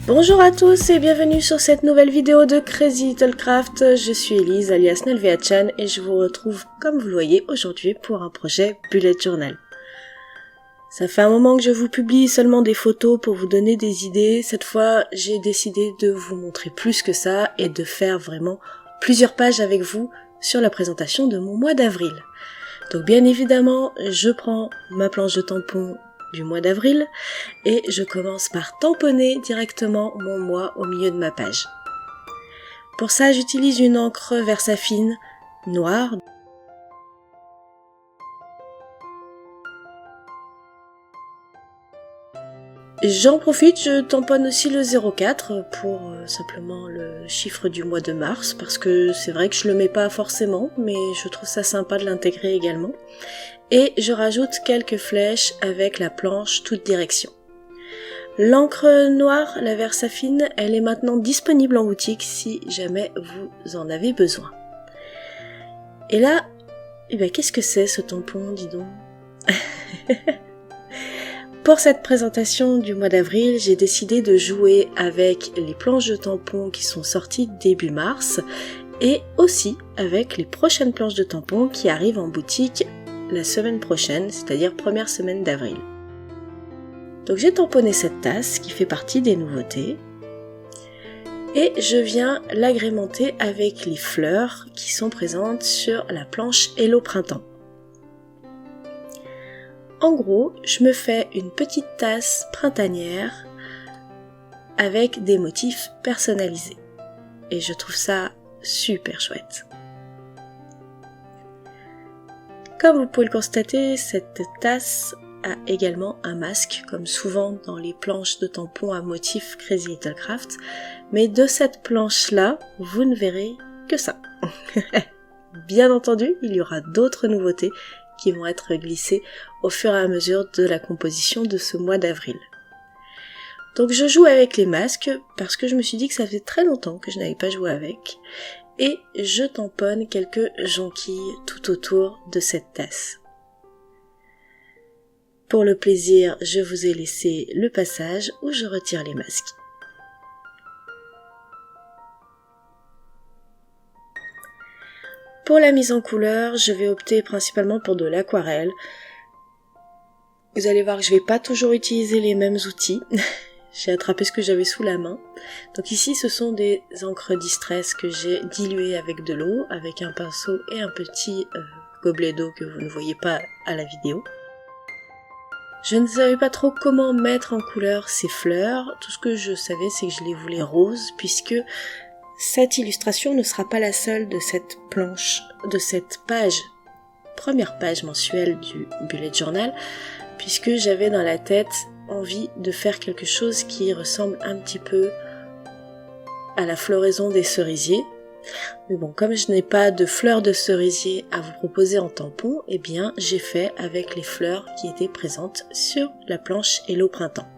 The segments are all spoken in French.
Bonjour à tous et bienvenue sur cette nouvelle vidéo de Crazy Little Craft. Je suis Elise alias Nelvea-chan et je vous retrouve comme vous le voyez aujourd'hui pour un projet Bullet Journal. Ça fait un moment que je vous publie seulement des photos pour vous donner des idées. Cette fois, j'ai décidé de vous montrer plus que ça et de faire vraiment plusieurs pages avec vous sur la présentation de mon mois d'avril. Donc bien évidemment, je prends ma planche de tampon du mois d'avril et je commence par tamponner directement mon mois au milieu de ma page. Pour ça, j'utilise une encre Versafine noire. J'en profite, je tamponne aussi le 04 pour simplement le chiffre du mois de mars parce que c'est vrai que je le mets pas forcément mais je trouve ça sympa de l'intégrer également. Et je rajoute quelques flèches avec la planche toute direction. L'encre noire, la Versafine, elle est maintenant disponible en boutique si jamais vous en avez besoin. Et là, qu'est-ce que c'est ce tampon, dis donc? Pour cette présentation du mois d'avril, j'ai décidé de jouer avec les planches de tampons qui sont sorties début mars et aussi avec les prochaines planches de tampons qui arrivent en boutique la semaine prochaine, c'est-à-dire première semaine d'avril. Donc j'ai tamponné cette tasse qui fait partie des nouveautés et je viens l'agrémenter avec les fleurs qui sont présentes sur la planche Hello Printemps. En gros, je me fais une petite tasse printanière avec des motifs personnalisés et je trouve ça super chouette. Comme vous pouvez le constater, cette tasse a également un masque, comme souvent dans les planches de tampons à motif Crazy Little Craft, mais de cette planche-là, vous ne verrez que ça. Bien entendu, il y aura d'autres nouveautés qui vont être glissées au fur et à mesure de la composition de ce mois d'avril. Donc je joue avec les masques parce que je me suis dit que ça faisait très longtemps que je n'avais pas joué avec, et je tamponne quelques jonquilles tout autour de cette tasse. Pour le plaisir, je vous ai laissé le passage où je retire les masques. Pour la mise en couleur, je vais opter principalement pour de l'aquarelle. Vous allez voir que je vais pas toujours utiliser les mêmes outils. J'ai attrapé ce que j'avais sous la main. Donc ici, ce sont des encres Distress que j'ai diluées avec de l'eau, avec un pinceau et un petit gobelet d'eau que vous ne voyez pas à la vidéo. Je ne savais pas trop comment mettre en couleur ces fleurs. Tout ce que je savais, c'est que je les voulais roses, puisque cette illustration ne sera pas la seule de cette planche, de cette page, première page mensuelle du Bullet Journal, puisque j'avais dans la tête envie de faire quelque chose qui ressemble un petit peu à la floraison des cerisiers. Mais bon, comme je n'ai pas de fleurs de cerisier à vous proposer en tampon, eh bien j'ai fait avec les fleurs qui étaient présentes sur la planche Hello Printemps.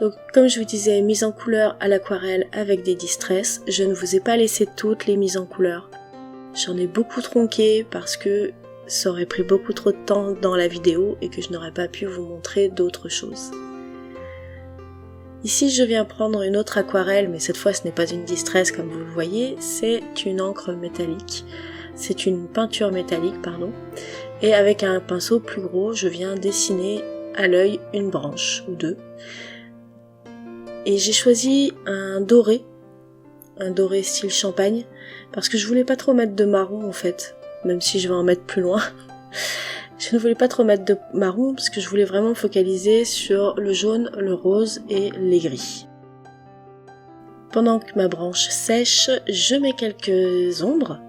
Donc comme je vous disais, mise en couleur à l'aquarelle avec des distress, je ne vous ai pas laissé toutes les mises en couleur. J'en ai beaucoup tronqué parce que ça aurait pris beaucoup trop de temps dans la vidéo et que je n'aurais pas pu vous montrer d'autres choses. Ici je viens prendre une autre aquarelle, mais cette fois ce n'est pas une distress comme vous le voyez, c'est une encre métallique. C'est une peinture métallique, pardon. Et avec un pinceau plus gros, je viens dessiner à l'œil une branche ou deux. Et j'ai choisi un doré style champagne, parce que je voulais pas trop mettre de marron en fait, même si je vais en mettre plus loin. Je ne voulais pas trop mettre de marron parce que je voulais vraiment me focaliser sur le jaune, le rose et les gris. Pendant que ma branche sèche, je mets quelques ombres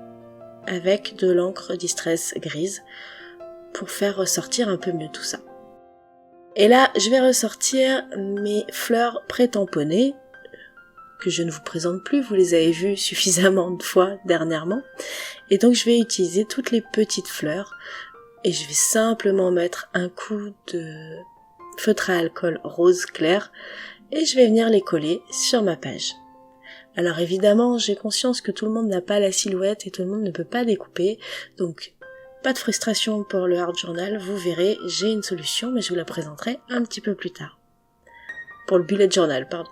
avec de l'encre Distress grise pour faire ressortir un peu mieux tout ça. Et là, je vais ressortir mes fleurs pré-tamponnées, que je ne vous présente plus, vous les avez vues suffisamment de fois dernièrement. Et donc je vais utiliser toutes les petites fleurs et je vais simplement mettre un coup de feutre à alcool rose clair et je vais venir les coller sur ma page. Alors évidemment, j'ai conscience que tout le monde n'a pas la silhouette et tout le monde ne peut pas découper, donc pas de frustration pour le hard journal, vous verrez, j'ai une solution mais je vous la présenterai un petit peu plus tard. pour le bullet journal, pardon.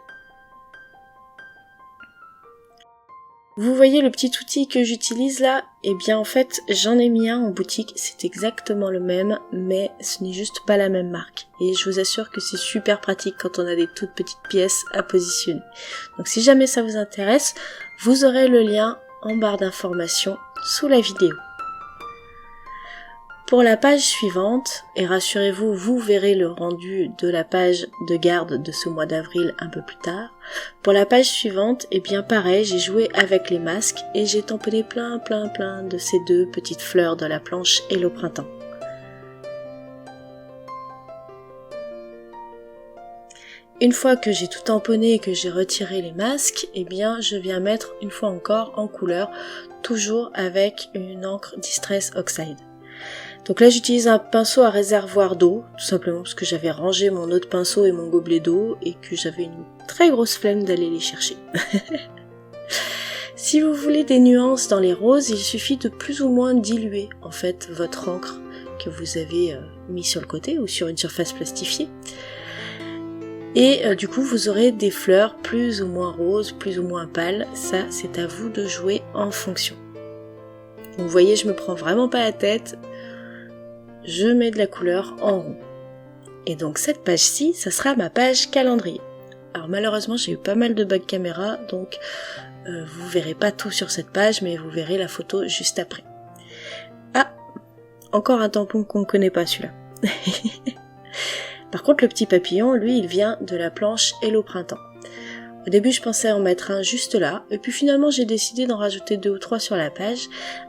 Vous voyez le petit outil que j'utilise là? Eh bien en fait j'en ai mis un en boutique, c'est exactement le même, mais ce n'est juste pas la même marque. Et je vous assure que c'est super pratique quand on a des toutes petites pièces à positionner. Donc si jamais ça vous intéresse, vous aurez le lien en barre d'informations sous la vidéo. Pour la page suivante, et rassurez-vous, vous verrez le rendu de la page de garde de ce mois d'avril un peu plus tard. Pour la page suivante, eh bien pareil, j'ai joué avec les masques et j'ai tamponné plein de ces deux petites fleurs de la planche Hello Printemps. Une fois que j'ai tout tamponné et que j'ai retiré les masques, eh bien je viens mettre une fois encore en couleur, toujours avec une encre Distress Oxide. Donc là j'utilise un pinceau à réservoir d'eau, tout simplement parce que j'avais rangé mon autre pinceau et mon gobelet d'eau et que j'avais une très grosse flemme d'aller les chercher. Si vous voulez des nuances dans les roses, il suffit de plus ou moins diluer en fait votre encre que vous avez mis sur le côté ou sur une surface plastifiée. Et du coup vous aurez des fleurs plus ou moins roses, plus ou moins pâles, ça c'est à vous de jouer en fonction. Vous voyez, je me prends vraiment pas la tête. Je mets de la couleur en rond. Et donc cette page-ci, ça sera ma page calendrier. Alors malheureusement j'ai eu pas mal de bugs caméra, donc vous verrez pas tout sur cette page, mais vous verrez la photo juste après. Ah, encore un tampon qu'on ne connaît pas celui-là. Par contre le petit papillon, lui, il vient de la planche Hello Printemps. Au début je pensais en mettre un juste là, et puis finalement j'ai décidé d'en rajouter 2 ou 3 sur la page,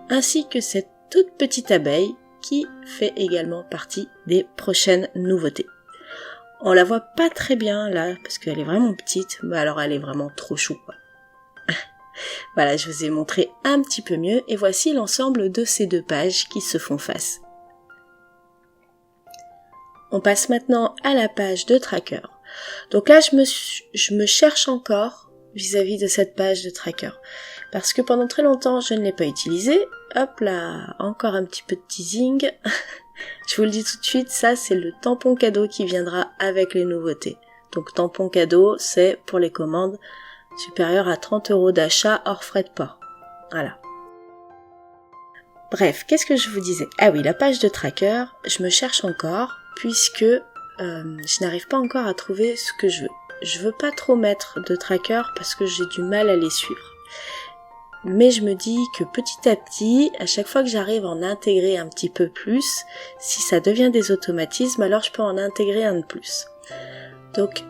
ainsi que cette toute petite abeille, qui fait également partie des prochaines nouveautés. On la voit pas très bien là, parce qu'elle est vraiment petite, mais alors elle est vraiment trop chou quoi. Voilà, je vous ai montré un petit peu mieux, et voici l'ensemble de ces deux pages qui se font face. On passe maintenant à la page de tracker. Donc là, je me cherche encore vis-à-vis de cette page de tracker. Parce que pendant très longtemps, je ne l'ai pas utilisée. Hop là, encore un petit peu de teasing. Je vous le dis tout de suite, ça c'est le tampon cadeau qui viendra avec les nouveautés. Donc tampon cadeau, c'est pour les commandes supérieures à 30 € d'achat hors frais de port. Voilà. Bref, qu'est-ce que je vous disais? Ah oui, la page de tracker, je me cherche encore, puisque je n'arrive pas encore à trouver ce que je veux. Je veux pas trop mettre de tracker parce que j'ai du mal à les suivre. Mais je me dis que petit à petit, à chaque fois que j'arrive à en intégrer un petit peu plus, si ça devient des automatismes, alors je peux en intégrer un de plus. Donc,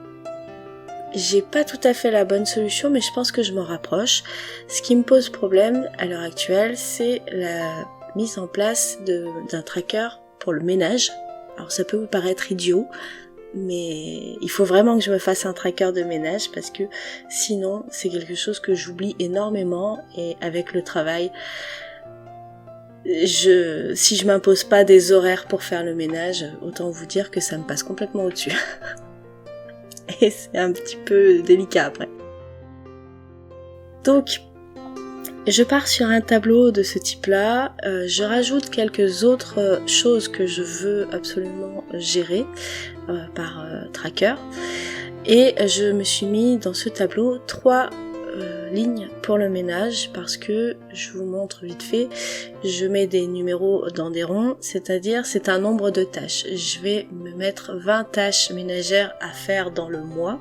j'ai pas tout à fait la bonne solution, mais je pense que je m'en rapproche. Ce qui me pose problème à l'heure actuelle, c'est la mise en place d'un tracker pour le ménage. Alors ça peut vous paraître idiot, mais il faut vraiment que je me fasse un tracker de ménage parce que sinon c'est quelque chose que j'oublie énormément, et avec le travail, si je m'impose pas des horaires pour faire le ménage, autant vous dire que ça me passe complètement au-dessus. Et c'est un petit peu délicat après. Donc, je pars sur un tableau de ce type-là, je rajoute quelques autres choses que je veux absolument gérer par tracker, et je me suis mis dans ce tableau 3 lignes pour le ménage, parce que, je vous montre vite fait, je mets des numéros dans des ronds, c'est-à-dire c'est un nombre de tâches. Je vais me mettre 20 tâches ménagères à faire dans le mois,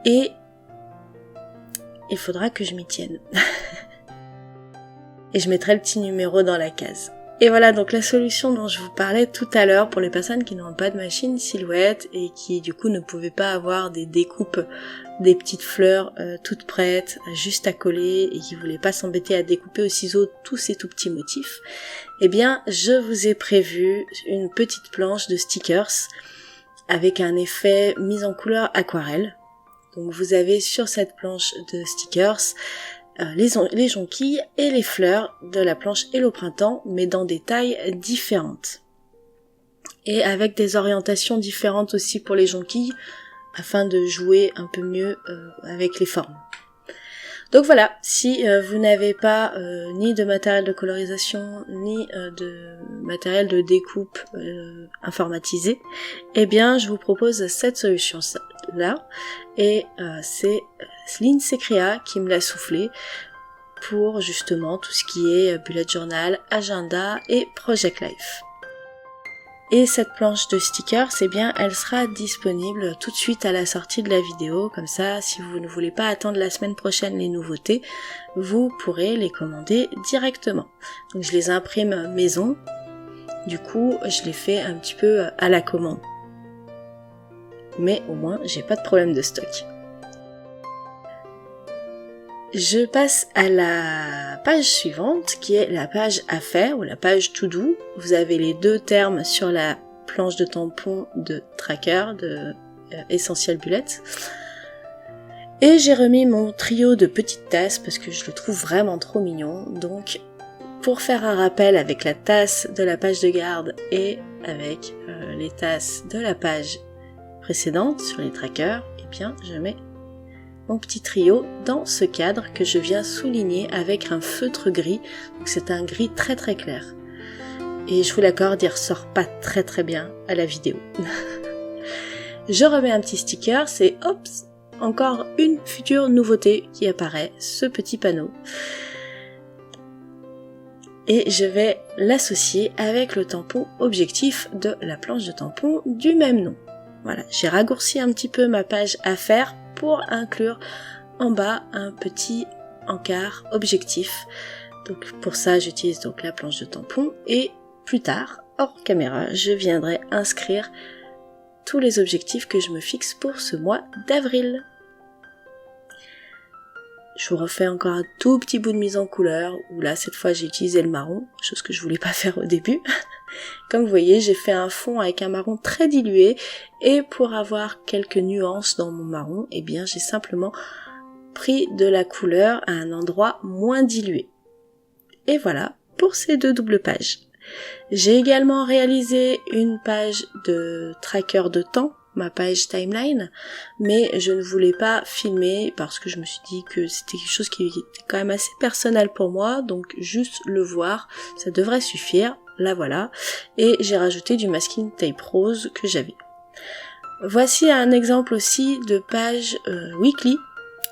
et il faudra que je m'y tienne. Et je mettrai le petit numéro dans la case. Et voilà donc la solution dont je vous parlais tout à l'heure pour les personnes qui n'ont pas de machine Silhouette et qui du coup ne pouvaient pas avoir des découpes, des petites fleurs toutes prêtes, juste à coller, et qui voulaient pas s'embêter à découper au ciseau tous ces tout petits motifs. Eh bien je vous ai prévu une petite planche de stickers avec un effet mise en couleur aquarelle. Donc vous avez sur cette planche de stickers les jonquilles et les fleurs de la planche Hello Printemps, mais dans des tailles différentes. Et avec des orientations différentes aussi pour les jonquilles, afin de jouer un peu mieux avec les formes. Donc voilà, si vous n'avez pas ni de matériel de colorisation, ni de matériel de découpe informatisé, eh bien je vous propose cette solution là, et c'est l'Insecrea qui me l'a soufflé pour justement tout ce qui est bullet journal, agenda et project life. Et cette planche de stickers, eh bien, elle sera disponible tout de suite à la sortie de la vidéo. Comme ça, si vous ne voulez pas attendre la semaine prochaine les nouveautés, vous pourrez les commander directement. Donc je les imprime maison. Du coup, je les fais un petit peu à la commande. Mais au moins, j'ai pas de problème de stock. Je passe à la page suivante qui est la page à faire ou la page to do. Vous avez les deux termes sur la planche de tampon de Tracker, de Essential Bullet. Et j'ai remis mon trio de petites tasses parce que je le trouve vraiment trop mignon. Donc pour faire un rappel avec la tasse de la page de garde et avec les tasses de la page précédente sur les trackers, eh bien je mets mon petit trio dans ce cadre que je viens souligner avec un feutre gris. Donc c'est un gris très très clair. Et je vous l'accorde, il ressort pas très très bien à la vidéo. Je remets un petit sticker, c'est hop, encore une future nouveauté qui apparaît, ce petit panneau. Et je vais l'associer avec le tampon objectif de la planche de tampon du même nom. Voilà, j'ai raccourci un petit peu ma page à faire pour inclure en bas un petit encart objectif. Donc pour ça j'utilise donc la planche de tampon et plus tard, hors caméra, je viendrai inscrire tous les objectifs que je me fixe pour ce mois d'avril. Je vous refais encore un tout petit bout de mise en couleur, où là cette fois j'ai utilisé le marron, chose que je voulais pas faire au début. Comme vous voyez, j'ai fait un fond avec un marron très dilué, et pour avoir quelques nuances dans mon marron, eh bien j'ai simplement pris de la couleur à un endroit moins dilué. Et voilà pour ces deux doubles pages. J'ai également réalisé une page de tracker de temps, ma page timeline, mais je ne voulais pas filmer parce que je me suis dit que c'était quelque chose qui était quand même assez personnel pour moi, donc juste le voir, ça devrait suffire, là voilà, et j'ai rajouté du masking tape rose que j'avais. Voici un exemple aussi de page weekly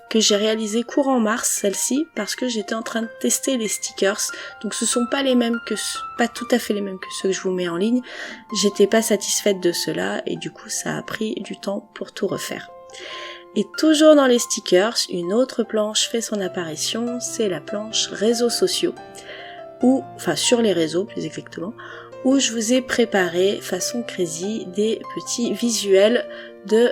que j'ai réalisé courant mars, celle-ci, parce que j'étais en train de tester les stickers, donc ce sont pas les mêmes que pas tout à fait les mêmes que ceux que je vous mets en ligne. J'étais pas satisfaite de cela et du coup ça a pris du temps pour tout refaire. Et toujours dans les stickers, une autre planche fait son apparition, c'est la planche réseaux sociaux, enfin sur les réseaux plus exactement, où je vous ai préparé façon crazy des petits visuels de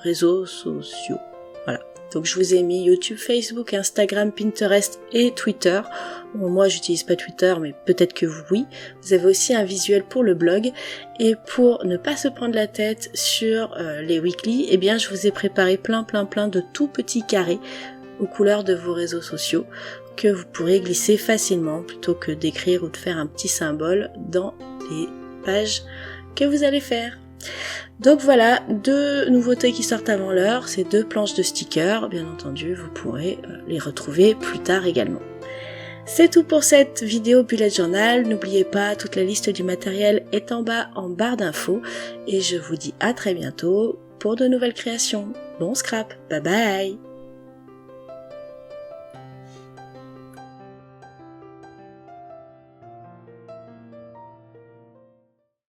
réseaux sociaux. Voilà. Donc je vous ai mis YouTube, Facebook, Instagram, Pinterest et Twitter. Bon, moi j'utilise pas Twitter, mais peut-être que vous oui. Vous avez aussi un visuel pour le blog. Et pour ne pas se prendre la tête sur les weekly, eh bien je vous ai préparé plein de tout petits carrés aux couleurs de vos réseaux sociaux que vous pourrez glisser facilement plutôt que d'écrire ou de faire un petit symbole dans les pages que vous allez faire. Donc voilà, deux nouveautés qui sortent avant l'heure, ces deux planches de stickers, bien entendu vous pourrez les retrouver plus tard également. C'est tout pour cette vidéo bullet journal, n'oubliez pas, toute la liste du matériel est en bas en barre d'infos et je vous dis à très bientôt pour de nouvelles créations. Bon scrap, bye bye.